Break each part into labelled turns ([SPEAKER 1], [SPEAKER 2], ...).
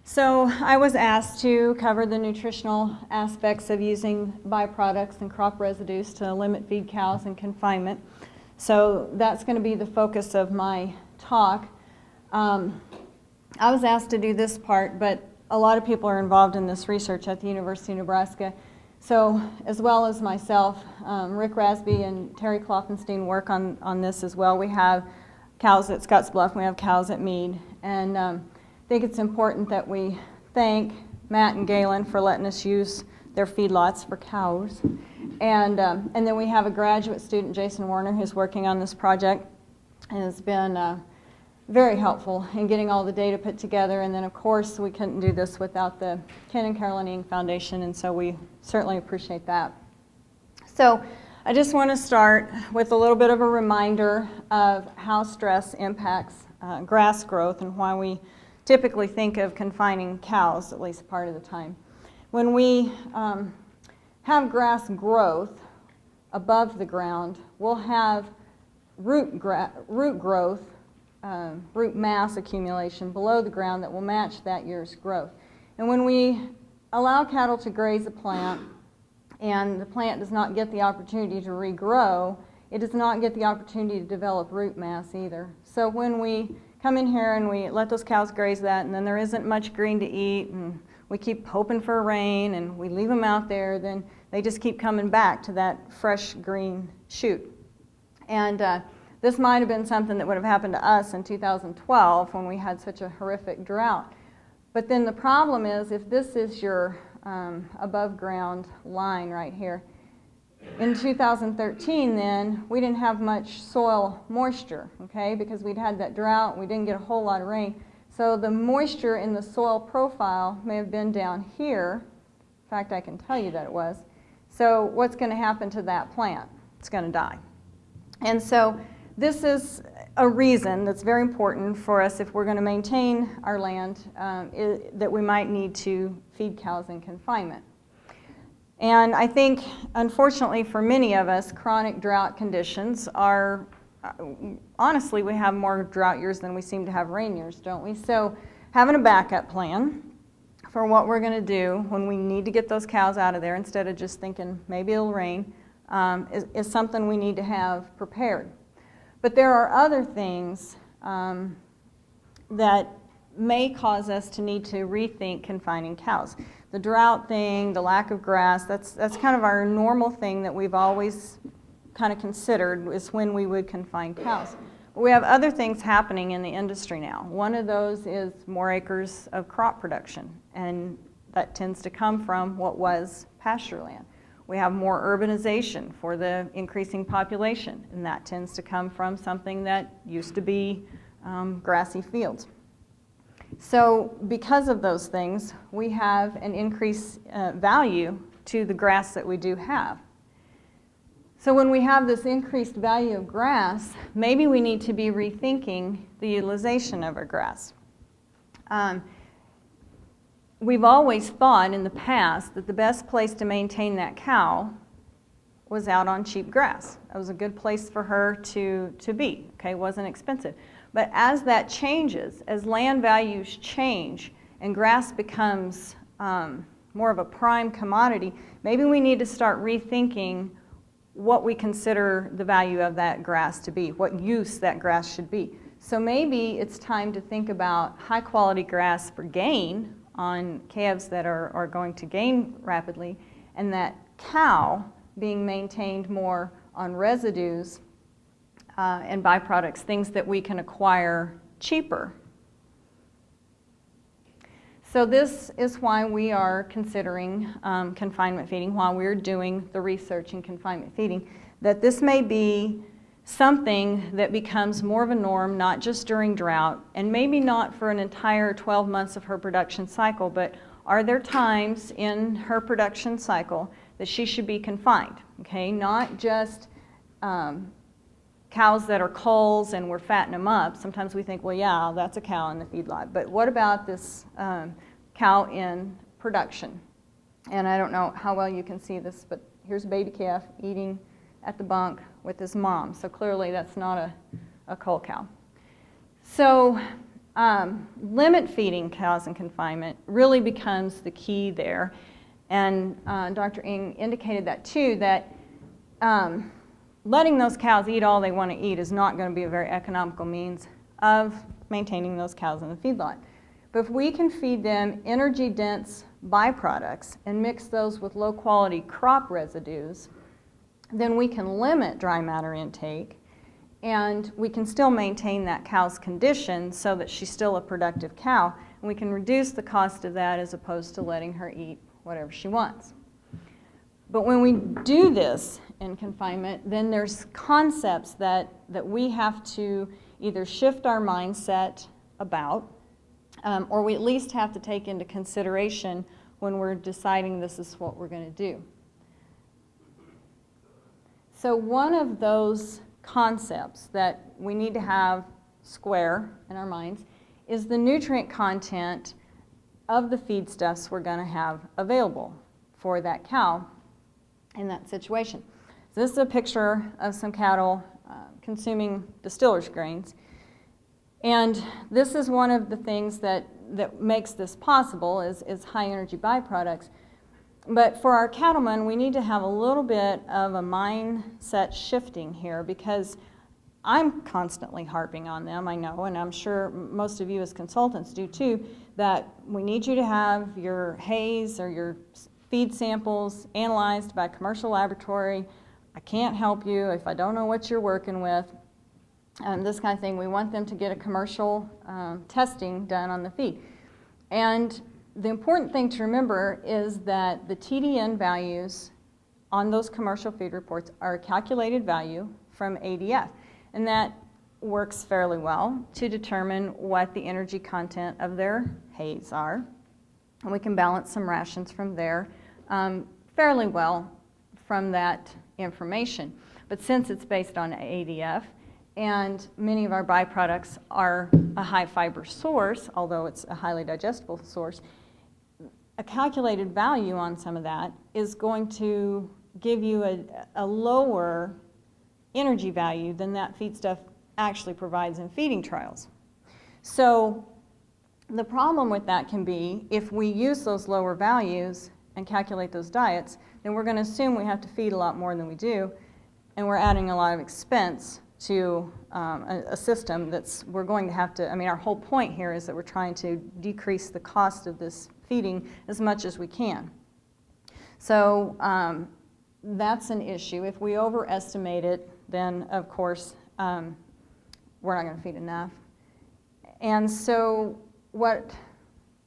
[SPEAKER 1] So I was asked to cover the nutritional aspects of using byproducts and crop residues to limit feed cows in confinement. So that's going to be the focus of my talk. I was asked to do this part, but a lot of people are involved in this research at the University of Nebraska. So as well as myself, Rick Rasby and Terry Klopfenstein work on this as well. We have cows at Scottsbluff, we have cows at Mead, and I think it's important that we thank Matt and Galen for letting us use their feedlots for cows. And then we have a graduate student, Jason Warner, who's working on this project and has been very helpful in getting all the data put together. And then, of course, we couldn't do this without the Ken and Karla Foundation, and so we certainly appreciate that. So I just want to start with a little bit of a reminder of how stress impacts grass growth and why we typically think of confining cows, at least part of the time. When we have grass growth above the ground, we'll have root growth, root mass accumulation below the ground that will match that year's growth. And when we allow cattle to graze a plant and the plant does not get the opportunity to regrow, it does not get the opportunity to develop root mass either. So when we come in here and we let those cows graze that, and then there isn't much green to eat, and we keep hoping for rain, and we leave them out there, then they just keep coming back to that fresh green shoot. And this might have been something that would have happened to us in 2012 when we had such a horrific drought. But then the problem is, if this is your above ground line right here, in 2013 then, we didn't have much soil moisture, okay, because we'd had that drought, we didn't get a whole lot of rain. So the moisture in the soil profile may have been down here. In fact, I can tell you that it was. So what's going to happen to that plant? It's going to die. And so this is a reason that's very important for us if we're going to maintain our land, that we might need to feed cows in confinement. And I think, unfortunately for many of us, chronic drought conditions are, honestly, we have more drought years than we seem to have rain years, don't we? So having a backup plan for what we're going to do when we need to get those cows out of there, instead of just thinking maybe it'll rain, is something we need to have prepared. But there are other things that may cause us to need to rethink confining cows. The drought thing, the lack of grass, that's kind of our normal thing that we've always kind of considered is when we would confine cows. But we have other things happening in the industry now. One of those is more acres of crop production, and that tends to come from what was pasture land. We have more urbanization for the increasing population, and that tends to come from something that used to be grassy fields. So because of those things, we have an increased value to the grass that we do have. So when we have this increased value of grass, maybe we need to be rethinking the utilization of our grass. We've always thought in the past that the best place to maintain that cow was out on cheap grass. It was a good place for her to be, okay, it wasn't expensive. But as that changes, as land values change and grass becomes more of a prime commodity, maybe we need to start rethinking what we consider the value of that grass to be, what use that grass should be. So maybe it's time to think about high quality grass for gain on calves that are going to gain rapidly, and that cow being maintained more on residues and byproducts, things that we can acquire cheaper. So this is why we are considering confinement feeding, while we're doing the research in confinement feeding, that this may be something that becomes more of a norm, not just during drought, and maybe not for an entire 12 months of her production cycle, but are there times in her production cycle that she should be confined, okay? Not just cows that are culls and we're fattening them up. Sometimes we think, well, yeah, that's a cow in the feedlot, but what about this cow in production? And I don't know how well you can see this, but here's a baby calf eating at the bunk with his mom. So clearly that's not a cull cow. So limit feeding cows in confinement really becomes the key there. And Dr. Ng indicated that too, that letting those cows eat all they want to eat is not going to be a very economical means of maintaining those cows in the feedlot. But if we can feed them energy-dense byproducts and mix those with low-quality crop residues, then we can limit dry matter intake, and we can still maintain that cow's condition so that she's still a productive cow, and we can reduce the cost of that as opposed to letting her eat whatever she wants. But when we do this in confinement, then there's concepts that we have to either shift our mindset about, or we at least have to take into consideration when we're deciding this is what we're going to do. So one of those concepts that we need to have square in our minds is the nutrient content of the feedstuffs we're going to have available for that cow in that situation. So this is a picture of some cattle consuming distiller's grains. And this is one of the things that makes this possible is high energy byproducts. But for our cattlemen, we need to have a little bit of a mindset shifting here, because I'm constantly harping on them, I know, and I'm sure most of you as consultants do too, that we need you to have your hays or your feed samples analyzed by a commercial laboratory. I can't help you if I don't know what you're working with. This kind of thing. We want them to get a commercial testing done on the feed. And the important thing to remember is that the TDN values on those commercial feed reports are a calculated value from ADF. And that works fairly well to determine what the energy content of their hays are. And we can balance some rations from there fairly well from that information. But since it's based on ADF, and many of our byproducts are a high fiber source, although it's a highly digestible source, a calculated value on some of that is going to give you a lower energy value than that feedstuff actually provides in feeding trials. So the problem with that can be if we use those lower values and calculate those diets, then we're going to assume we have to feed a lot more than we do, and we're adding a lot of expense to a system we're going to have to, our whole point here is that we're trying to decrease the cost of this feeding as much as we can. So that's an issue. If we overestimate it, then of course we're not going to feed enough. And so what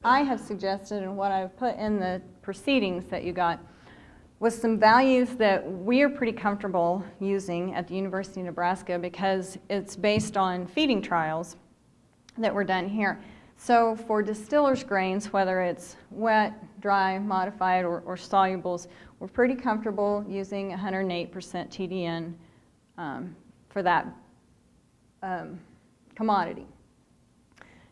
[SPEAKER 1] I have suggested and what I've put in the proceedings that you got was some values that we are pretty comfortable using at the University of Nebraska, because it's based on feeding trials that were done here. So for distiller's grains, whether it's wet, dry, modified, or solubles, we're pretty comfortable using 108% TDN for that commodity.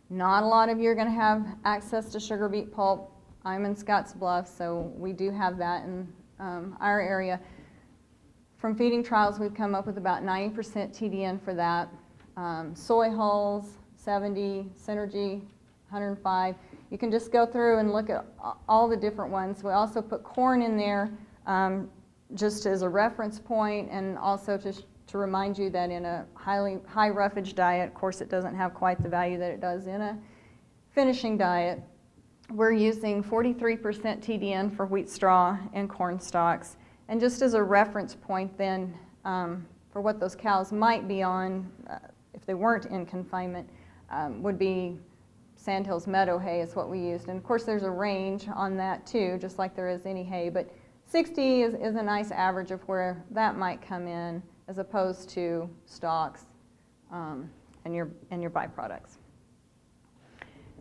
[SPEAKER 1] Not a lot of you are going to have access to sugar beet pulp. I'm in Scottsbluff, so we do have that in our area. From feeding trials, we've come up with about 90% TDN for that. Soy hulls, 70, Synergy, 105. You can just go through and look at all the different ones. We also put corn in there just as a reference point, and also to remind you that in a high roughage diet, of course it doesn't have quite the value that it does in a finishing diet. We're using 43% TDN for wheat straw and corn stalks. And just as a reference point then for what those cows might be on if they weren't in confinement would be Sandhills meadow hay is what we used. And of course there's a range on that too, just like there is any hay, but 60 is a nice average of where that might come in as opposed to stalks and your byproducts.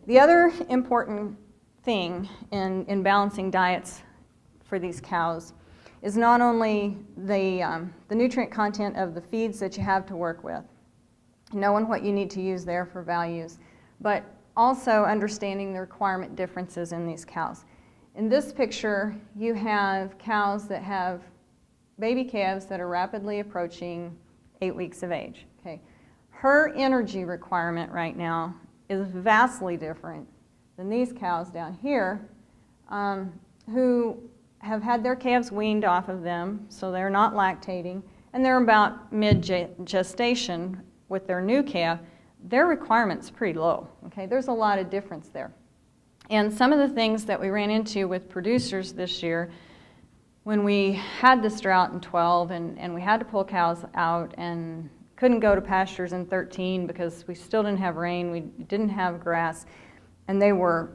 [SPEAKER 1] The other important thing in balancing diets for these cows is not only the nutrient content of the feeds that you have to work with, knowing what you need to use there for values, but also understanding the requirement differences in these cows. In this picture, you have cows that have baby calves that are rapidly approaching 8 weeks of age. Okay. Her energy requirement right now is vastly different than these cows down here, who have had their calves weaned off of them, so they're not lactating, and they're about mid-gestation with their new calf. Their requirement's pretty low, okay? There's a lot of difference there. And some of the things that we ran into with producers this year, when we had this drought in 12 and we had to pull cows out and couldn't go to pastures in 13 because we still didn't have rain, we didn't have grass, and they were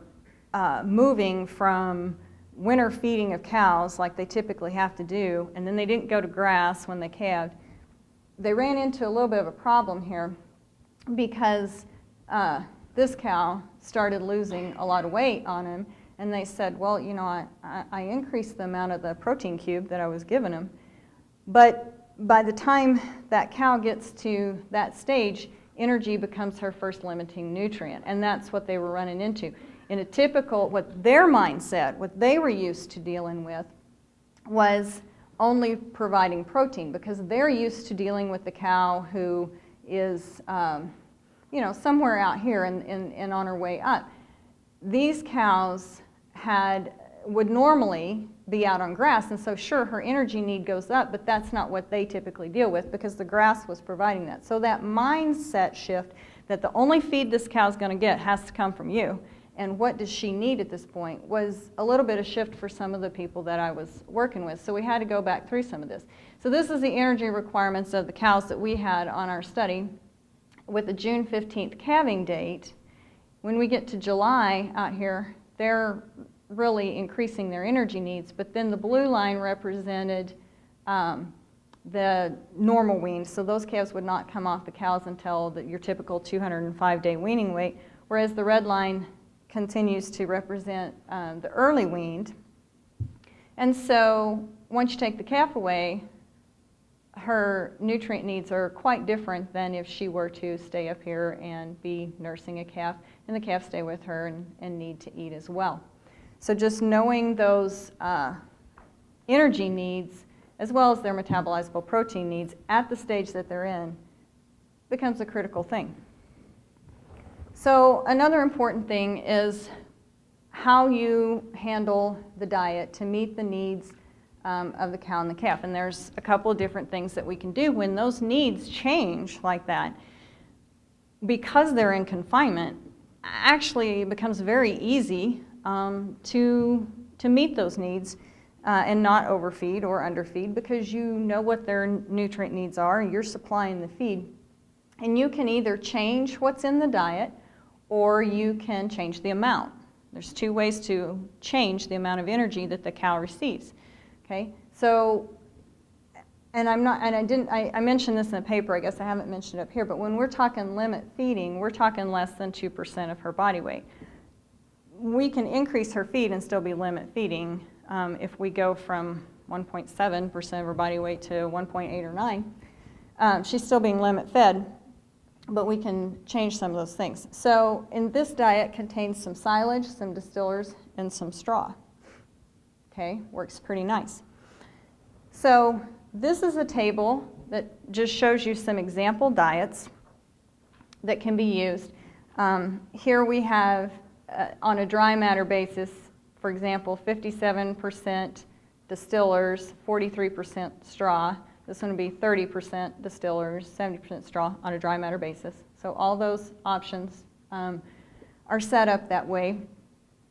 [SPEAKER 1] moving from winter feeding of cows like they typically have to do, and then they didn't go to grass when they calved. They ran into a little bit of a problem here because this cow started losing a lot of weight on him, and they said, well, you know, I increased the amount of the protein cube that I was giving him, but by the time that cow gets to that stage, energy becomes her first limiting nutrient, and that's what they were running into. In a typical, what their mindset, what they were used to dealing with, was only providing protein, because they're used to dealing with the cow who is, you know, somewhere out here and on her way up. These cows would normally be out on grass, and so sure, her energy need goes up, but that's not what they typically deal with because the grass was providing that. So that mindset shift that the only feed this cow's going to get has to come from you, and what does she need at this point, was a little bit of shift for some of the people that I was working with. So we had to go back through some of this. So this is the energy requirements of the cows that we had on our study with the June 15th calving date. When we get to July out here, they're really increasing their energy needs, but then the blue line represented the normal wean. So those calves would not come off the cows until your typical 205-day weaning weight, whereas the red line continues to represent the early weaned. And so once you take the calf away, her nutrient needs are quite different than if she were to stay up here and be nursing a calf, and the calf stay with her and need to eat as well. So just knowing those energy needs as well as their metabolizable protein needs at the stage that they're in becomes a critical thing. So another important thing is how you handle the diet to meet the needs of the cow and the calf. And there's a couple of different things that we can do when those needs change like that. Because they're in confinement, actually it becomes very easy to meet those needs and not overfeed or underfeed, because you know what their nutrient needs are, you're supplying the feed. And you can either change what's in the diet or you can change the amount. There's two ways to change the amount of energy that the cow receives. Okay, so, and I mentioned this in the paper, I guess I haven't mentioned it up here, but when we're talking limit feeding, we're talking less than 2% of her body weight. We can increase her feed and still be limit feeding if we go from 1.7% of her body weight to 1.8 or 9. She's still being limit fed, but we can change some of those things. So in this diet contains some silage, some distillers, and some straw. Okay, works pretty nice. So this is a table that just shows you some example diets that can be used. Here we have, on a dry matter basis, for example, 57% distillers, 43% straw. This one would be 30% distillers, 70% straw on a dry matter basis. So all those options are set up that way.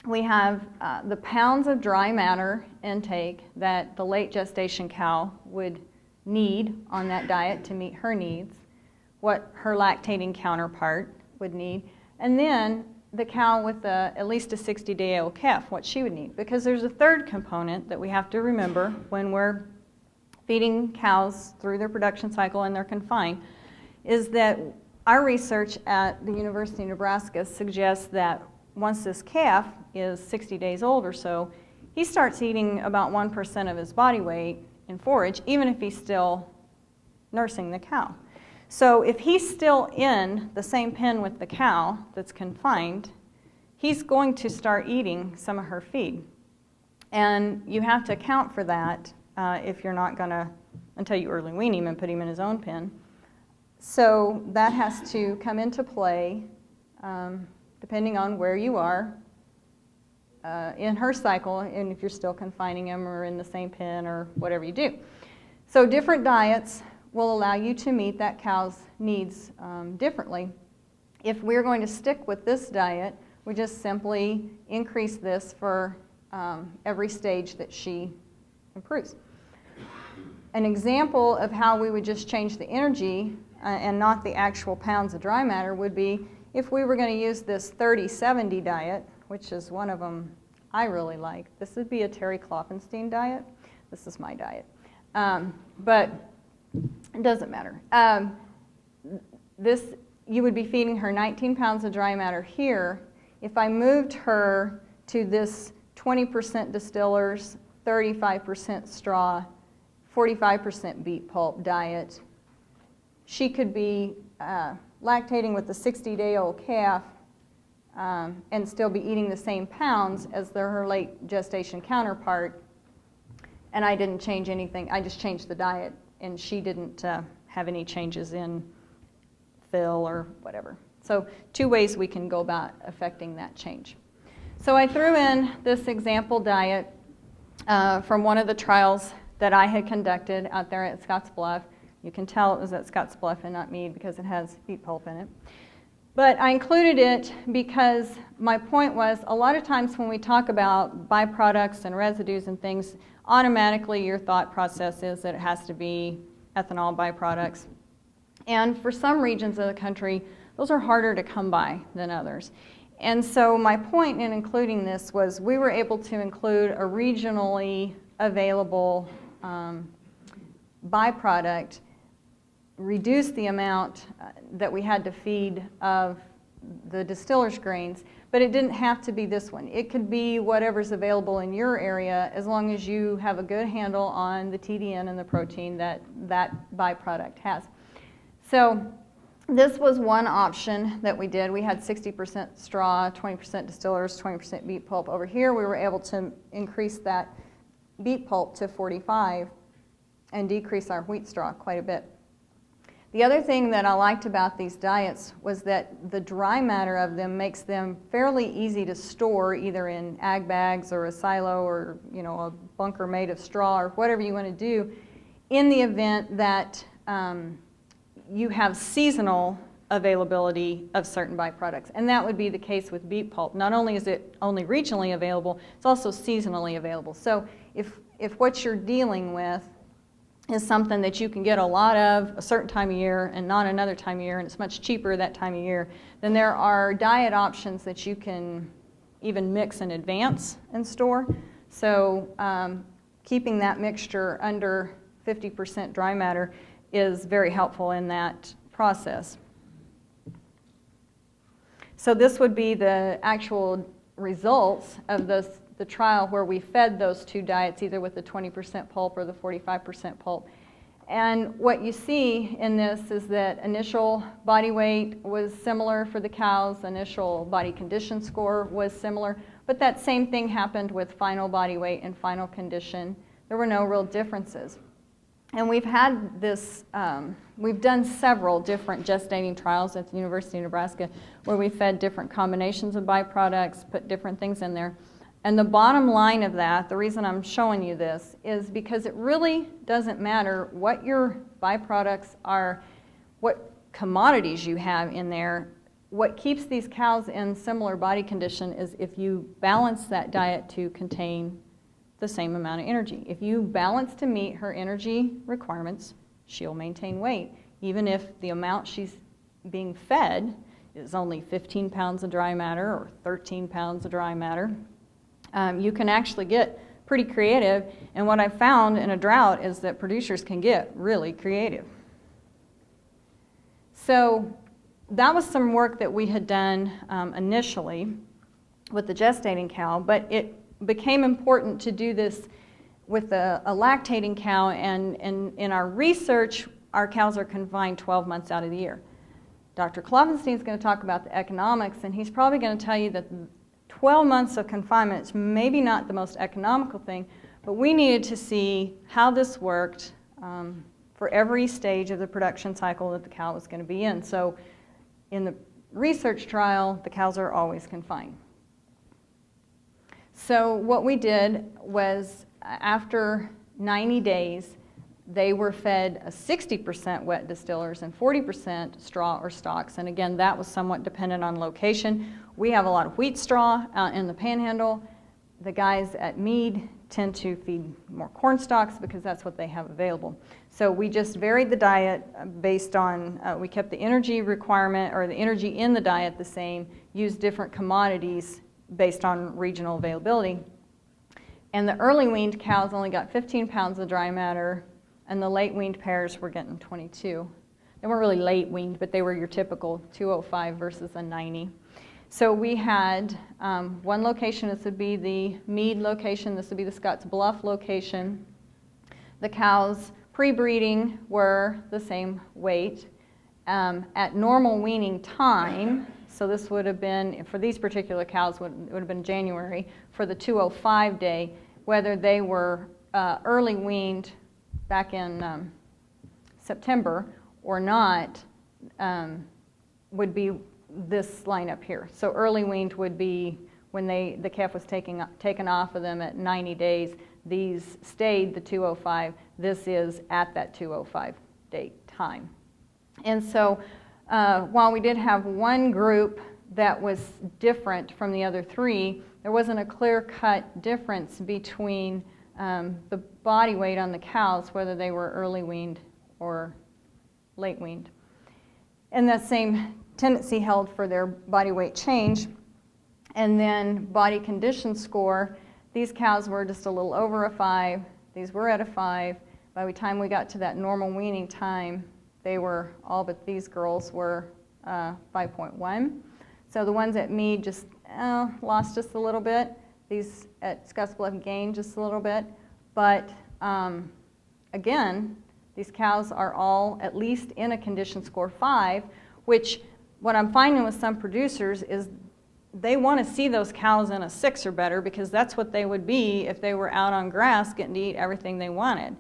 [SPEAKER 1] We have the pounds of dry matter intake that the late gestation cow would need on that diet to meet her needs, what her lactating counterpart would need, and then the cow with at least a 60-day-old calf, what she would need. Because there's a third component that we have to remember when we're feeding cows through their production cycle and they're confined, is that our research at the University of Nebraska suggests that once this calf is 60 days old or so, he starts eating about 1% of his body weight in forage, even if he's still nursing the cow. So if he's still in the same pen with the cow that's confined, he's going to start eating some of her feed. And you have to account for that if you're not going to, until you early wean him and put him in his own pen. So that has to come into play depending on where you are in her cycle, and if you're still confining them or in the same pen or whatever you do. So different diets will allow you to meet that cow's needs differently. If we're going to stick with this diet, we just simply increase this for every stage that she improves. An example of how we would just change the energy and not the actual pounds of dry matter would be if we were going to use this 30-70 diet, which is one of them I really like. This would be a Terry Klopfenstein diet. This is my diet. But it doesn't matter. You would be feeding her 19 pounds of dry matter here. If I moved her to this 20% distillers, 35% straw, 45% beet pulp diet, she could be lactating with a 60-day-old calf and still be eating the same pounds as her late gestation counterpart. And I didn't change anything. I just changed the diet, and she didn't have any changes in fill or whatever. So 2 ways we can go about affecting that change. So I threw in this example diet from one of the trials that I had conducted out there at Scottsbluff. You can tell it was at Scottsbluff and not Mead because it has beet pulp in it. But I included it because my point was a lot of times when we talk about byproducts and residues and things, automatically your thought process is that it has to be ethanol byproducts. And for some regions of the country, those are harder to come by than others. And so my point in including this was we were able to include a regionally available byproduct, reduce the amount that we had to feed of the distiller's grains, but it didn't have to be this one. It could be whatever's available in your area as long as you have a good handle on the TDN and the protein that that byproduct has. So this was one option that we did. We had 60% straw, 20% distillers, 20% beet pulp. Over here we were able to increase that beet pulp to 45 and decrease our wheat straw quite a bit. The other thing that I liked about these diets was that the dry matter of them makes them fairly easy to store either in ag bags or a silo or a bunker made of straw or whatever you want to do in the event that you have seasonal availability of certain byproducts. And that would be the case with beet pulp. Not only is it only regionally available, it's also seasonally available. So if what you're dealing with is something that you can get a lot of a certain time of year and not another time of year, and it's much cheaper that time of year, then there are diet options that you can even mix in advance and store. So keeping that mixture under 50% dry matter is very helpful in that process. So this would be the actual results of the trial where we fed those 2 diets, either with the 20% pulp or the 45% pulp. And what you see in this is that initial body weight was similar for the cows, initial body condition score was similar, but that same thing happened with final body weight and final condition. There were no real differences. And we've had this, we've done several different gestating trials at the University of Nebraska where we fed different combinations of byproducts, put different things in there. And the bottom line of that, the reason I'm showing you this, is because it really doesn't matter what your byproducts are, what commodities you have in there. What keeps these cows in similar body condition is if you balance that diet to contain the same amount of energy. If you balance to meet her energy requirements, she'll maintain weight, even if the amount she's being fed is only 15 pounds of dry matter or 13 pounds of dry matter. You can actually get pretty creative, and what I found in a drought is that producers can get really creative. So that was some work that we had done initially with the gestating cow, but it became important to do this with a lactating cow, and in our research, our cows are confined 12 months out of the year. Dr. Klopfenstein is going to talk about the economics, and he's probably going to tell you that 12 months of confinement is maybe not the most economical thing, but we needed to see how this worked for every stage of the production cycle that the cow was going to be in. So in the research trial, the cows are always confined. So what we did was, after 90 days, they were fed a 60% wet distillers and 40% straw or stalks. And again, that was somewhat dependent on location. We have a lot of wheat straw out in the Panhandle. The guys at Mead tend to feed more corn stalks because that's what they have available. So we just varied the diet based on, we kept the energy requirement or the energy in the diet the same, used different commodities based on regional availability. And the early weaned cows only got 15 pounds of dry matter, and the late weaned pairs were getting 22. They weren't really late weaned, but they were your typical 205 versus a 90. So we had one location. This would be the Mead location. This would be the Scotts Bluff location. The cows pre-breeding were the same weight. At normal weaning time, so this would have been, for these particular cows, it would have been January, for the 205 day, whether they were early weaned back in September or not, would be this line up here. So early weaned would be when the calf was taken off of them at 90 days. These stayed the 205. This is at that 205 date time. And so while we did have one group that was different from the other three, there wasn't a clear-cut difference between the body weight on the cows, whether they were early weaned or late weaned. And that same tendency held for their body weight change. And then body condition score, these cows were just a little over a 5. These were at a 5. By the time we got to that normal weaning time, they were, all but these girls were 5.1. So the ones at Mead just lost just a little bit. These at Scotts Bluff gained just a little bit. But again, these cows are all at least in a condition score 5, which what I'm finding with some producers is they want to see those cows in a 6 or better, because that's what they would be if they were out on grass getting to eat everything they wanted.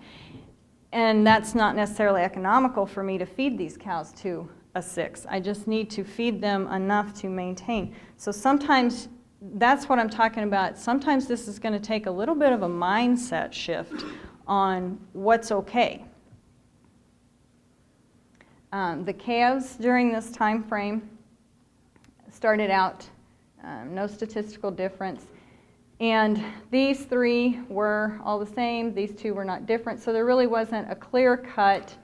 [SPEAKER 1] And that's not necessarily economical for me to feed these cows to a 6. I just need to feed them enough to maintain. So sometimes that's what I'm talking about. Sometimes this is going to take a little bit of a mindset shift on what's okay. The calves during this time frame started out no statistical difference. And these 3 were all the same. These 2 were not different. So there really wasn't a clear-cut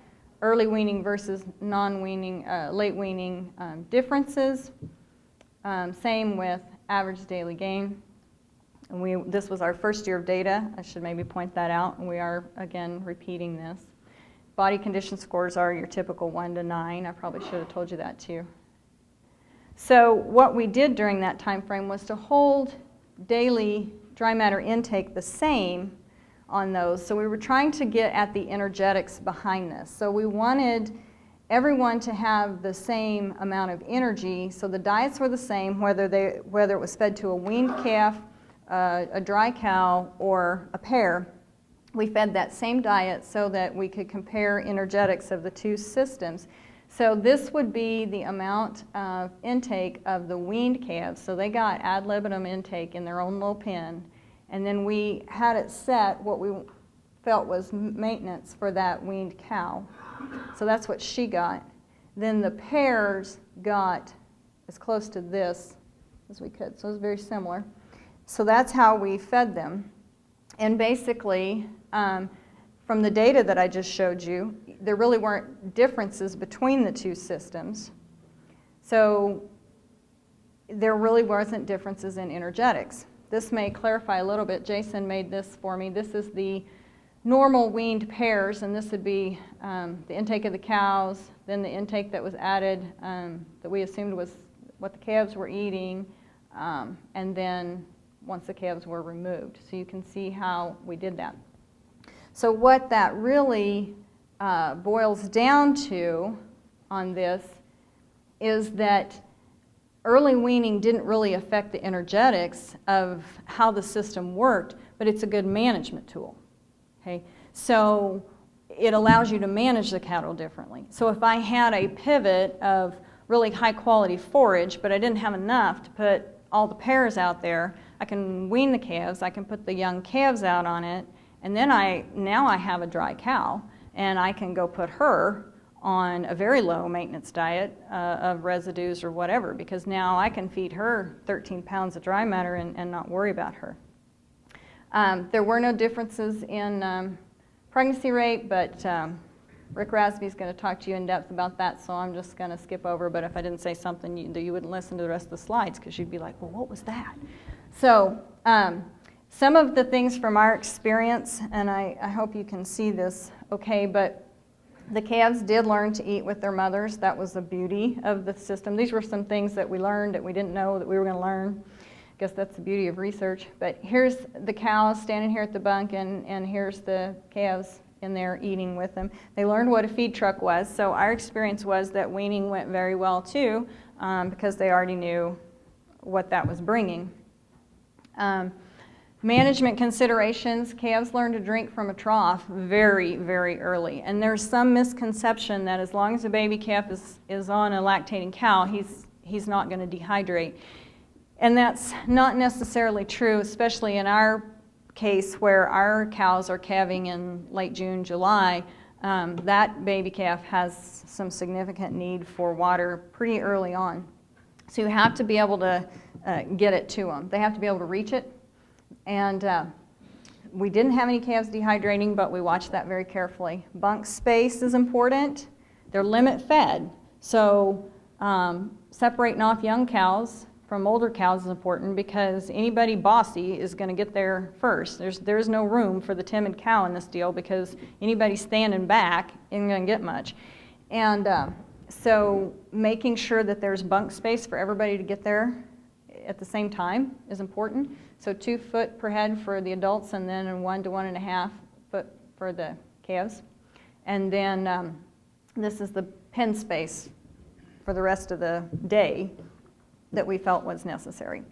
[SPEAKER 1] early weaning versus non-weaning, late weaning differences. Same with average daily gain. And this was our first year of data. I should maybe point that out. And we are, again, repeating this. Body condition scores are your typical 1 to 9. I probably should have told you that too. So what we did during that time frame was to hold daily dry matter intake the same on those. So we were trying to get at the energetics behind this. So we wanted everyone to have the same amount of energy. So the diets were the same, whether it was fed to a weaned calf, a dry cow, or a pair. We fed that same diet so that we could compare energetics of the 2 systems. So this would be the amount of intake of the weaned calves. So they got ad libitum intake in their own little pen. And then we had it set what we felt was maintenance for that weaned cow. So that's what she got. Then the pairs got as close to this as we could. So it was very similar. So that's how we fed them. And basically, from the data that I just showed you, there really weren't differences between the 2 systems. So there really wasn't differences in energetics. This may clarify a little bit. Jason made this for me. This is the normal weaned pairs, and this would be the intake of the cows, then the intake that was added that we assumed was what the calves were eating, and then once the calves were removed. So you can see how we did that. So what that really boils down to on this is that early weaning didn't really affect the energetics of how the system worked, but it's a good management tool. Okay? So it allows you to manage the cattle differently. So if I had a pivot of really high quality forage, but I didn't have enough to put all the pairs out there. I can wean the calves, I can put the young calves out on it, and then now I have a dry cow, and I can go put her on a very low maintenance diet of residues or whatever, because now I can feed her 13 pounds of dry matter and not worry about her. There were no differences in pregnancy rate, but Rick Rasby is going to talk to you in depth about that, so I'm just going to skip over. But if I didn't say something, you wouldn't listen to the rest of the slides, because you'd be like, well, what was that? So some of the things from our experience, and I hope you can see this okay, but the calves did learn to eat with their mothers. That was the beauty of the system. These were some things that we learned that we didn't know that we were going to learn. I guess that's the beauty of research. But here's the cows standing here at the bunk, and here's the calves in there eating with them. They learned what a feed truck was, so our experience was that weaning went very well too, because they already knew what that was bringing. Management considerations, calves learn to drink from a trough very, very early. And there's some misconception that as long as a baby calf is on a lactating cow, he's not going to dehydrate. And that's not necessarily true, especially in our case where our cows are calving in late June, July. That baby calf has some significant need for water pretty early on. So you have to be able to get it to them. They have to be able to reach it. And we didn't have any calves dehydrating, but we watched that very carefully. Bunk space is important. They're limit fed. So separating off young cows from older cows is important, because anybody bossy is going to get there first. There's no room for the timid cow in this deal, because anybody standing back isn't going to get much. And so making sure that there's bunk space for everybody to get there at the same time is important. So 2 foot per head for the adults, and then 1 to 1.5 foot for the calves. And then this is the pen space for the rest of the day that we felt was necessary.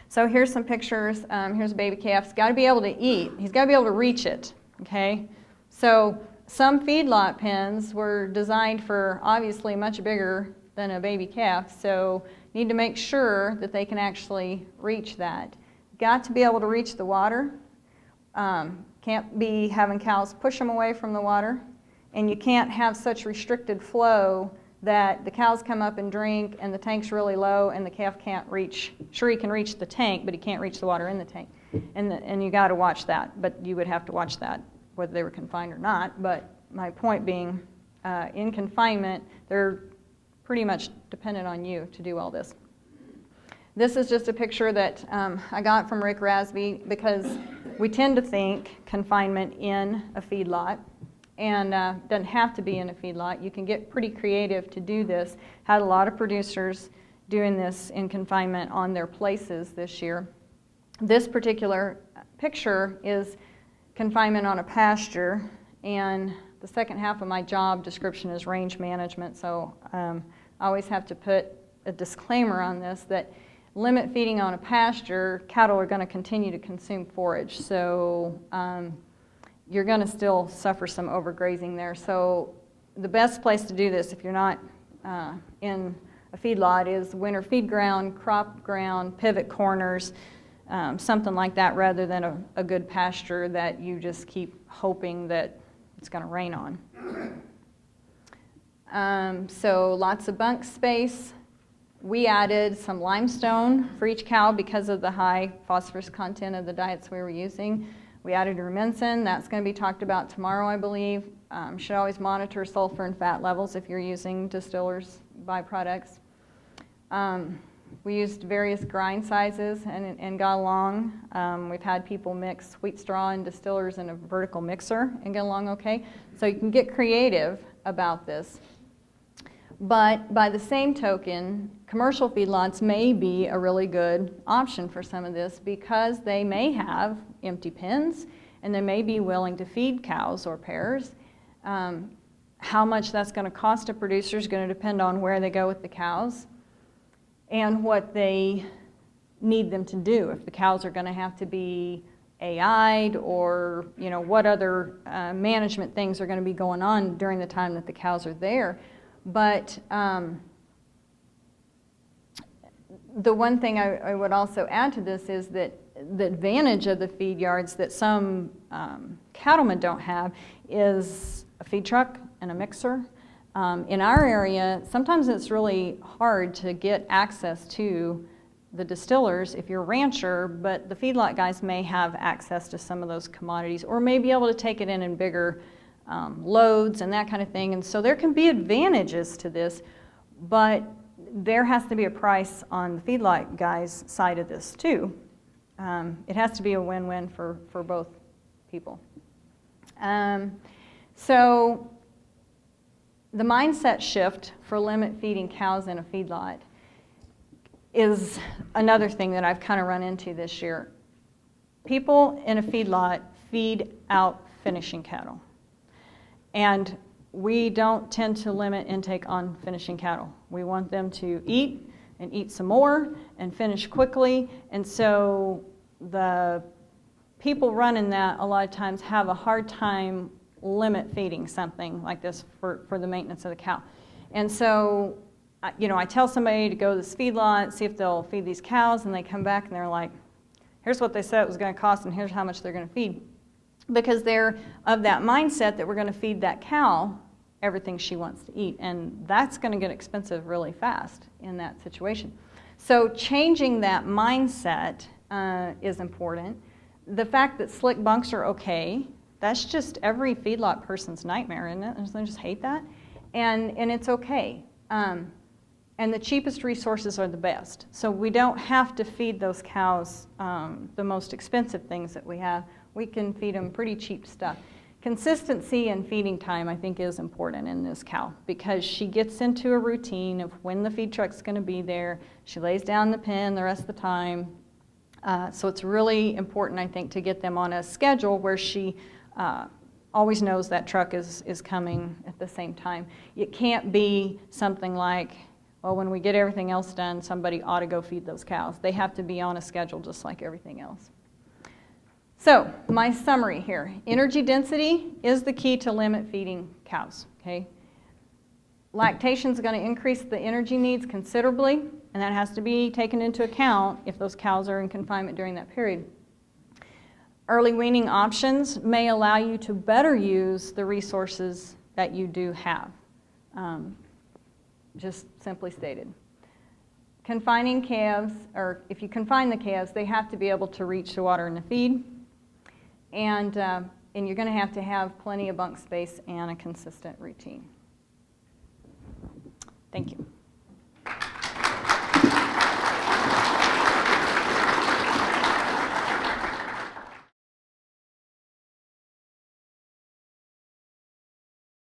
[SPEAKER 1] So here's some pictures. Here's a baby calf. He's got to be able to eat. He's got to be able to reach it, okay? So some feedlot pens were designed for obviously much bigger than a baby calf, so need to make sure that they can actually reach that. Got to be able to reach the water. Can't be having cows push them away from the water, and you can't have such restricted flow that the cows come up and drink and the tank's really low and the calf can't reach. Sure, he can reach the tank, but he can't reach the water in the tank. And you got to watch that, but you would have to watch that whether they were confined or not. But my point being, in confinement, they're pretty much dependent on you to do all this. This is just a picture that I got from Rick Rasby, because we tend to think confinement in a feedlot, and doesn't have to be in a feedlot. You can get pretty creative to do this. Had a lot of producers doing this in confinement on their places this year. This particular picture is confinement on a pasture, and the second half of my job description is range management, so I always have to put a disclaimer on this that limit feeding on a pasture, cattle are going to continue to consume forage, so you're going to still suffer some overgrazing there. So the best place to do this if you're not in a feedlot is winter feed ground, crop ground, pivot corners, something like that, rather than a good pasture that you just keep hoping that it's going to rain on. So lots of bunk space. We added some limestone for each cow because of the high phosphorus content of the diets we were using. We added rumensin. That's going to be talked about tomorrow, I believe. Should always monitor sulfur and fat levels if you're using distillers' byproducts. We used various grind sizes and got along. We've had people mix wheat straw and distillers in a vertical mixer and get along okay. So you can get creative about this. But by the same token, commercial feedlots may be a really good option for some of this, because they may have empty pens and they may be willing to feed cows or pairs. How much that's going to cost a producer is going to depend on where they go with the cows and what they need them to do. If the cows are going to have to be AI'd, or what other management things are going to be going on during the time that the cows are there. But the one thing I would also add to this is that the advantage of the feed yards that some cattlemen don't have is a feed truck and a mixer. In our area, sometimes it's really hard to get access to the distillers if you're a rancher, but the feedlot guys may have access to some of those commodities or may be able to take it in bigger loads and that kind of thing. And so there can be advantages to this, but there has to be a price on the feedlot guys' side of this too. It has to be a win-win for both people. So the mindset shift for limit feeding cows in a feedlot is another thing that I've kind of run into this year. People in a feedlot feed out finishing cattle. And we don't tend to limit intake on finishing cattle. We want them to eat and eat some more and finish quickly. And so the people running that a lot of times have a hard time limit feeding something like this for the maintenance of the cow. And so, you know, I tell somebody to go to this feedlot, see if they'll feed these cows, and they come back and they're like, here's what they said it was going to cost and here's how much they're going to feed. Because they're of that mindset that we're going to feed that cow everything she wants to eat, and that's going to get expensive really fast in that situation. So changing that mindset is important. The fact that slick bunks are okay, that's just every feedlot person's nightmare, isn't it? They just hate that, and it's okay. And the cheapest resources are the best. So we don't have to feed those cows the most expensive things that we have. We can feed them pretty cheap stuff. Consistency in feeding time, I think, is important in this cow because she gets into a routine of when the feed truck's going to be there. She lays down the pen the rest of the time. So it's really important, I think, to get them on a schedule where she always knows that truck is coming at the same time. It can't be something like, well, when we get everything else done, somebody ought to go feed those cows. They have to be on a schedule just like everything else. So my summary here, energy density is the key to limit feeding cows, okay? Lactation is going to increase the energy needs considerably, and that has to be taken into account if those cows are in confinement during that period. Early weaning options may allow you to better use the resources that you do have, just simply stated. Confining calves, or if you confine the calves, they have to be able to reach the water and the feed. And you're going to have plenty of bunk space and a consistent routine. Thank you.